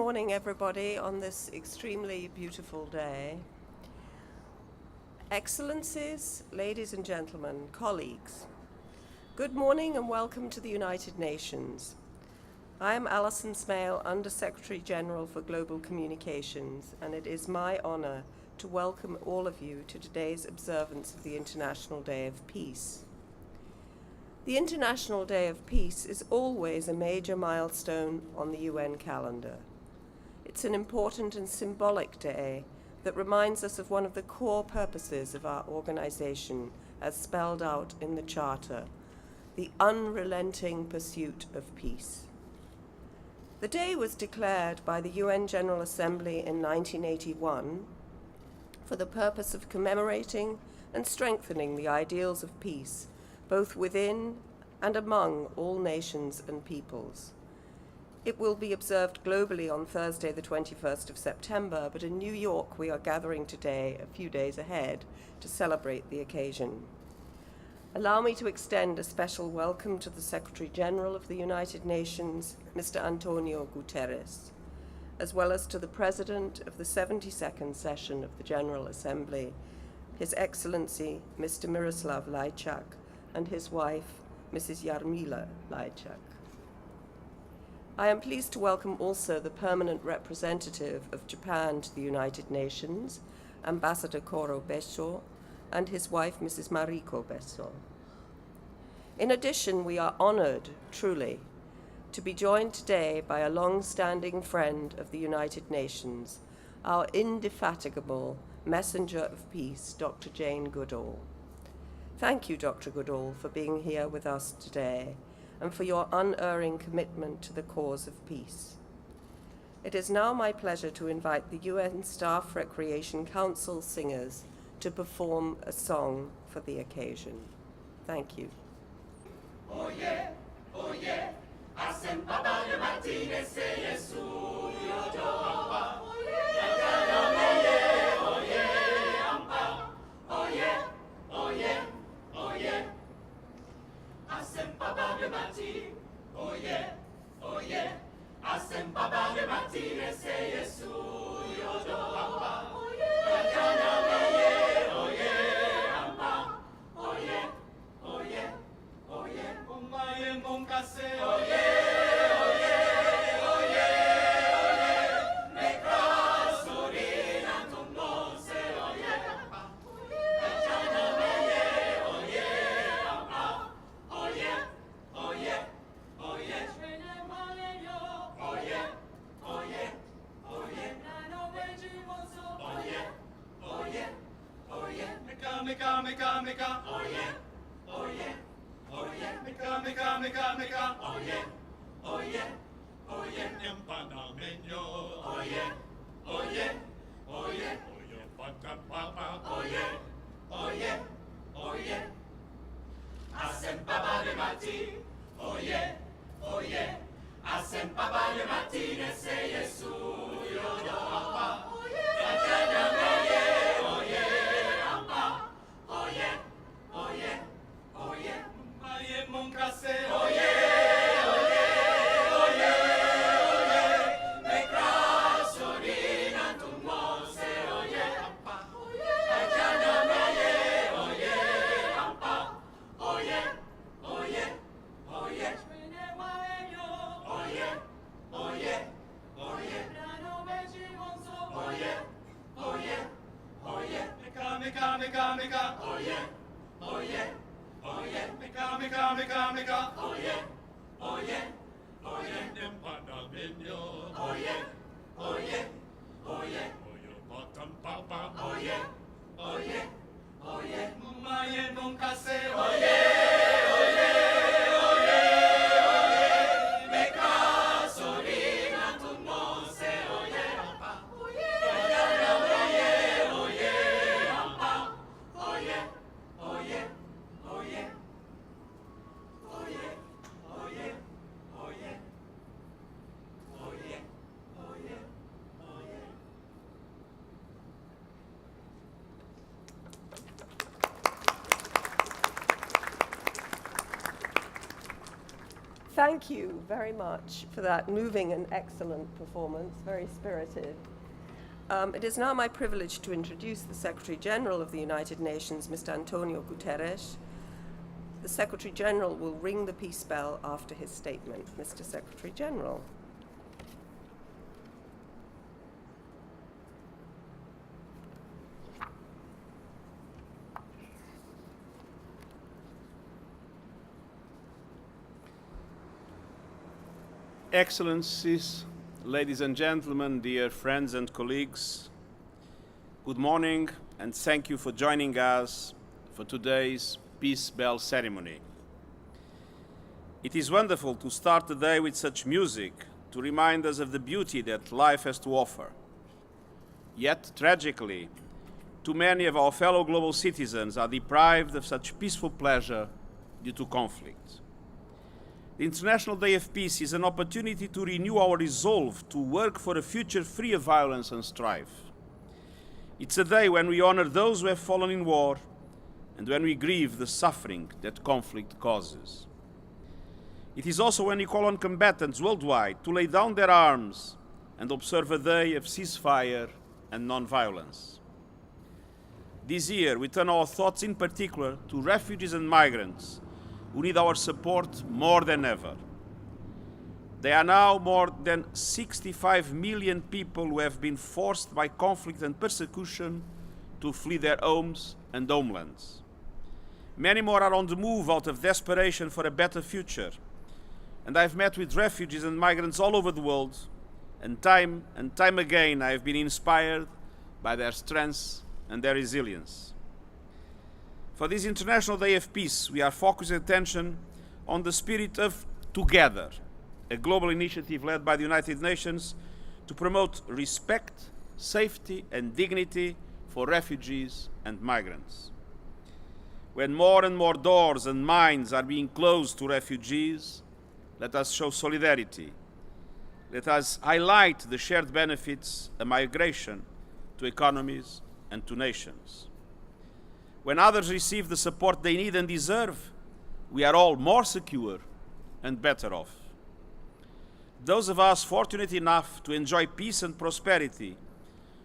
morning, everybody, on this extremely beautiful day. Excellencies, ladies and gentlemen, colleagues, good morning and welcome to the United Nations. I am Alison Smale, Under-Secretary-General for Global Communications, and it is my honor to welcome all of you to today's observance of the International Day of Peace. The International Day of Peace is always a major milestone on the UN calendar. It's an important and symbolic day that reminds us of one of the core purposes of our organization as spelled out in the Charter, the unrelenting pursuit of peace. The day was declared by the UN General Assembly in 1981 for the purpose of commemorating and strengthening the ideals of peace, both within and among all nations and peoples. It will be observed globally on Thursday, the 21st of September, but in New York we are gathering today, a few days ahead, to celebrate the occasion. Allow me to extend a special welcome to the Secretary-General of the United Nations, Mr. Antonio Guterres, as well as to the President of the 72nd session of the General Assembly, His Excellency, Mr. Miroslav Lajčák, and his wife, Mrs. Jarmila Lajčák. I am pleased to welcome also the permanent representative of Japan to the United Nations, Ambassador Koro Besso, and his wife, Mrs. Mariko Besso. In addition, we are honored, truly, to be joined today by a long-standing friend of the United Nations, our indefatigable messenger of peace, Dr. Jane Goodall. Thank you, Dr. Goodall, for being here with us today and for your unerring commitment to the cause of peace. It is now my pleasure to invite the UN Staff Recreation Council singers to perform a song for the occasion. Thank you. Oh yeah, hacen papá de Martínez, ella es suyo yo. Hacen papá de Martínez, hacen papá de Martínez, ella es suyo yo. Hacen papá de Martí, hacen papá de Martínez, ella es suyo yo. Thank you very much for that moving and excellent performance, very spirited. It is now my privilege to introduce the Secretary-General of the United Nations, Mr. Antonio Guterres. The Secretary-General will ring the peace bell after his statement. Mr. Secretary-General. Excellencies, ladies and gentlemen, dear friends and colleagues, good morning and thank you for joining us for today's Peace Bell ceremony. It is wonderful to start the day with such music to remind us of the beauty that life has to offer. Yet, tragically, too many of our fellow global citizens are deprived of such peaceful pleasure due to conflict. The International Day of Peace is an opportunity to renew our resolve to work for a future free of violence and strife. It's a day when we honor those who have fallen in war and when we grieve the suffering that conflict causes. It is also when we call on combatants worldwide to lay down their arms and observe a day of ceasefire and non-violence. This year, we turn our thoughts in particular to refugees and migrants who need our support more than ever. There are now more than 65 million people who have been forced by conflict and persecution to flee their homes and homelands. Many more are on the move out of desperation for a better future. And I've met with refugees and migrants all over the world, and time again I have been inspired by their strength and their resilience. For this International Day of Peace, we are focusing attention on the spirit of Together, a global initiative led by the United Nations to promote respect, safety and dignity for refugees and migrants. When more and more doors and minds are being closed to refugees, let us show solidarity. Let us highlight the shared benefits of migration to economies and to nations. When others receive the support they need and deserve, we are all more secure and better off. Those of us fortunate enough to enjoy peace and prosperity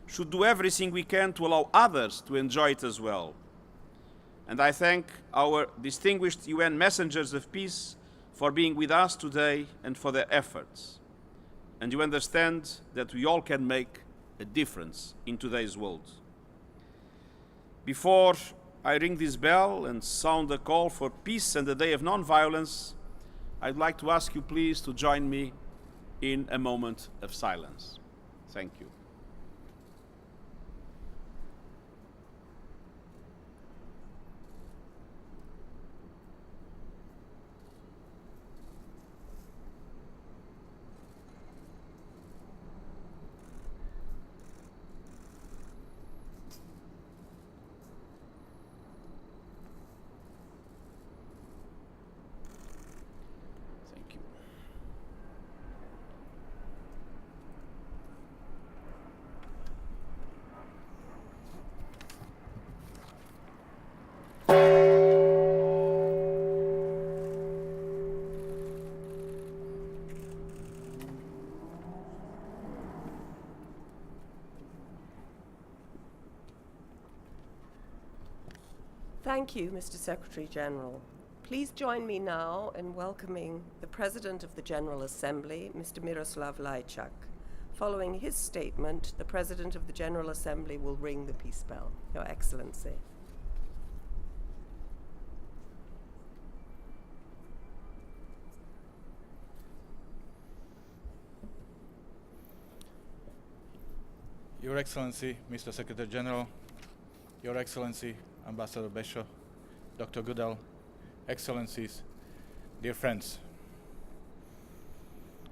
should do everything we can to allow others to enjoy it as well. And I thank our distinguished UN messengers of peace for being with us today and for their efforts. And you understand that we all can make a difference in today's world. Before I ring this bell and sound a call for peace and a day of non-violence, I'd like to ask you please to join me in a moment of silence. Thank you. Thank you, Mr. Secretary-General. Please join me now in welcoming the President of the General Assembly, Mr. Miroslav Lajčák. Following his statement, the President of the General Assembly will ring the peace bell. Your Excellency. Your Excellency, Mr. Secretary-General, Your Excellency, Ambassador Besho, Dr. Goodall, Excellencies, dear friends.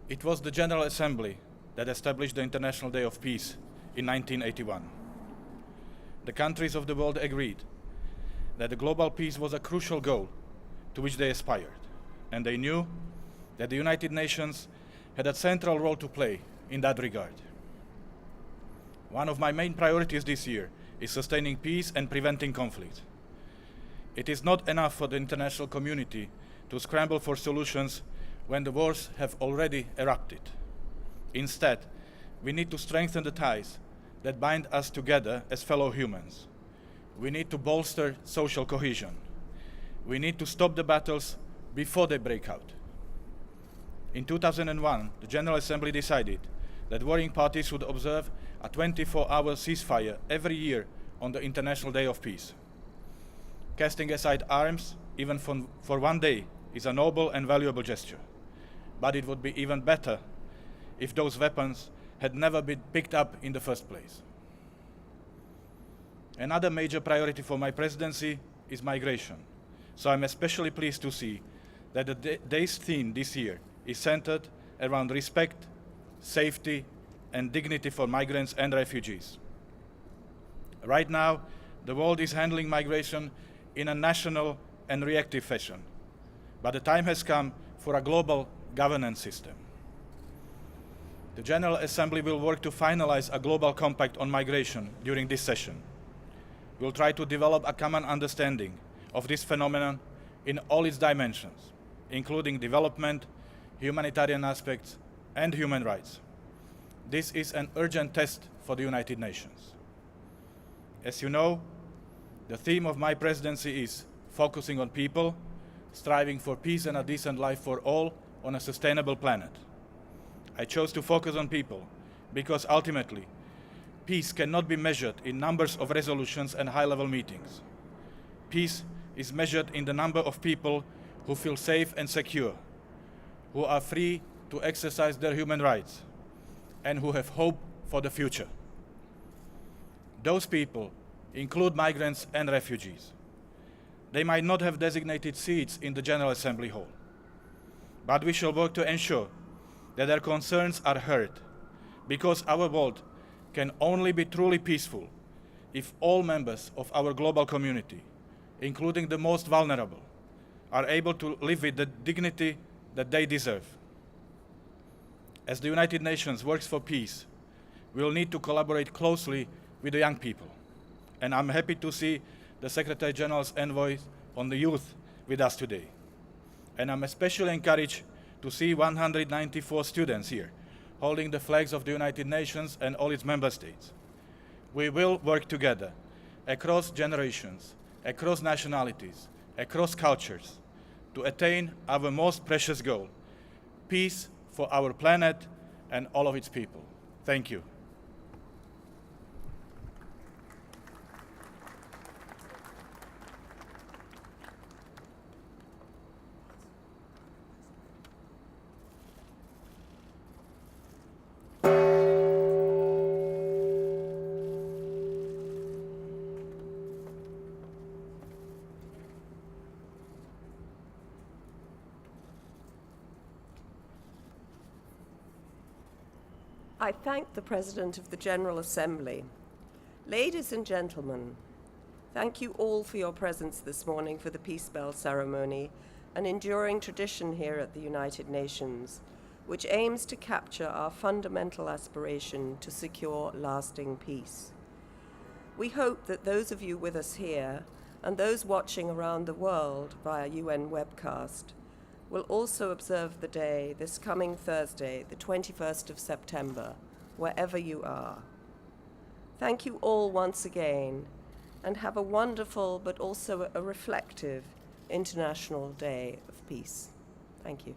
It was the General Assembly that established the International Day of Peace in 1981. The countries of the world agreed that the global peace was a crucial goal to which they aspired, and they knew that the United Nations had a central role to play in that regard. One of my main priorities this year is sustaining peace and preventing conflict. It is not enough for the international community to scramble for solutions when the wars have already erupted. Instead, we need to strengthen the ties that bind us together as fellow humans. We need to bolster social cohesion. We need to stop the battles before they break out. In 2001, the General Assembly decided that warring parties would observe a 24-hour ceasefire every year on the International Day of Peace. Casting aside arms, even for one day, is a noble and valuable gesture. But it would be even better if those weapons had never been picked up in the first place. Another major priority for my presidency is migration. So I'm especially pleased to see that the day's theme this year is centered around respect, safety, and dignity for migrants and refugees. Right now, the world is handling migration in a national and reactive fashion, but the time has come for a global governance system. The General Assembly will work to finalize a global compact on migration during this session. We'll try to develop a common understanding of this phenomenon in all its dimensions, including development, humanitarian aspects, and human rights. This is an urgent test for the United Nations. As you know, the theme of my presidency is focusing on people, striving for peace and a decent life for all on a sustainable planet. I chose to focus on people because ultimately, peace cannot be measured in numbers of resolutions and high-level meetings. Peace is measured in the number of people who feel safe and secure, who are free to exercise their human rights, and who have hope for the future. Those people include migrants and refugees. They might not have designated seats in the General Assembly Hall, but we shall work to ensure that their concerns are heard, because our world can only be truly peaceful if all members of our global community, including the most vulnerable, are able to live with the dignity that they deserve. As the United Nations works for peace, we will need to collaborate closely with the young people. And I'm happy to see the Secretary-General's envoy on the youth with us today. And I'm especially encouraged to see 194 students here, holding the flags of the United Nations and all its member states. We will work together across generations, across nationalities, across cultures, to attain our most precious goal, peace for our planet and all of its people. Thank you. I thank the President of the General Assembly. Ladies and gentlemen, thank you all for your presence this morning for the Peace Bell ceremony, an enduring tradition here at the United Nations, which aims to capture our fundamental aspiration to secure lasting peace. We hope that those of you with us here and those watching around the world via UN webcast will also observe the day this coming Thursday, the 21st of September, wherever you are. Thank you all once again, and have a wonderful but also a reflective International Day of Peace. Thank you.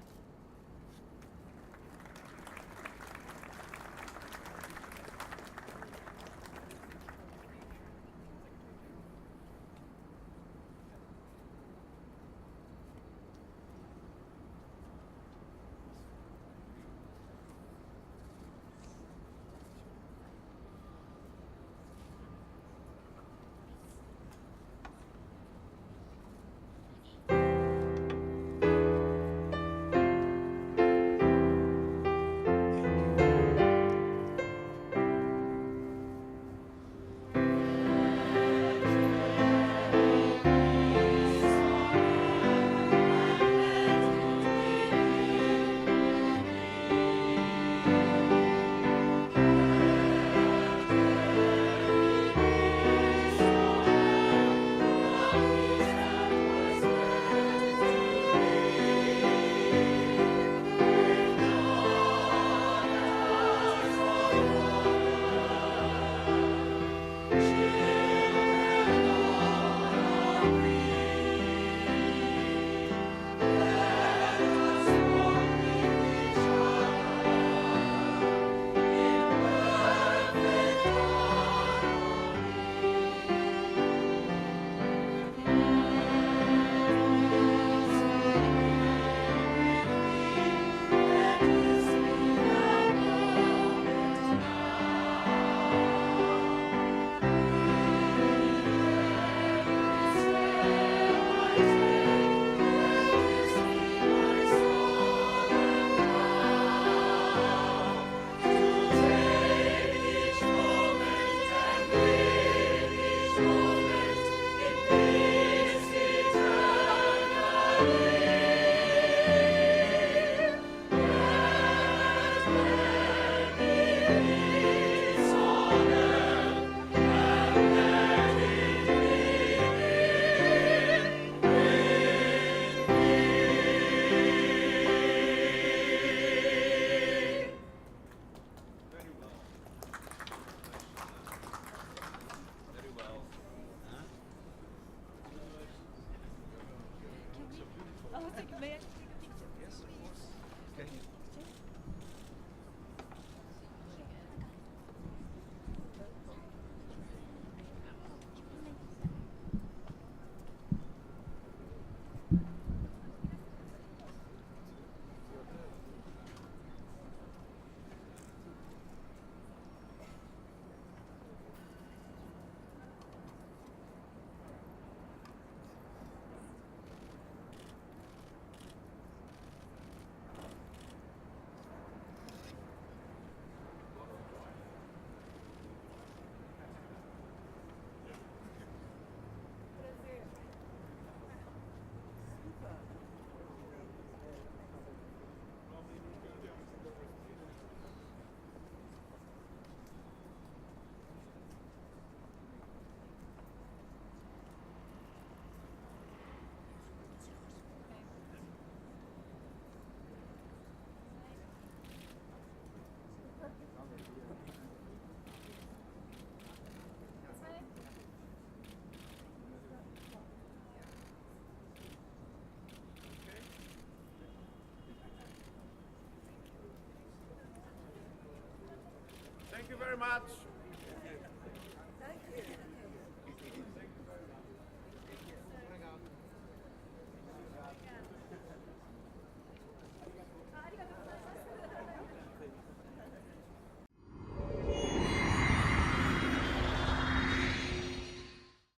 Match.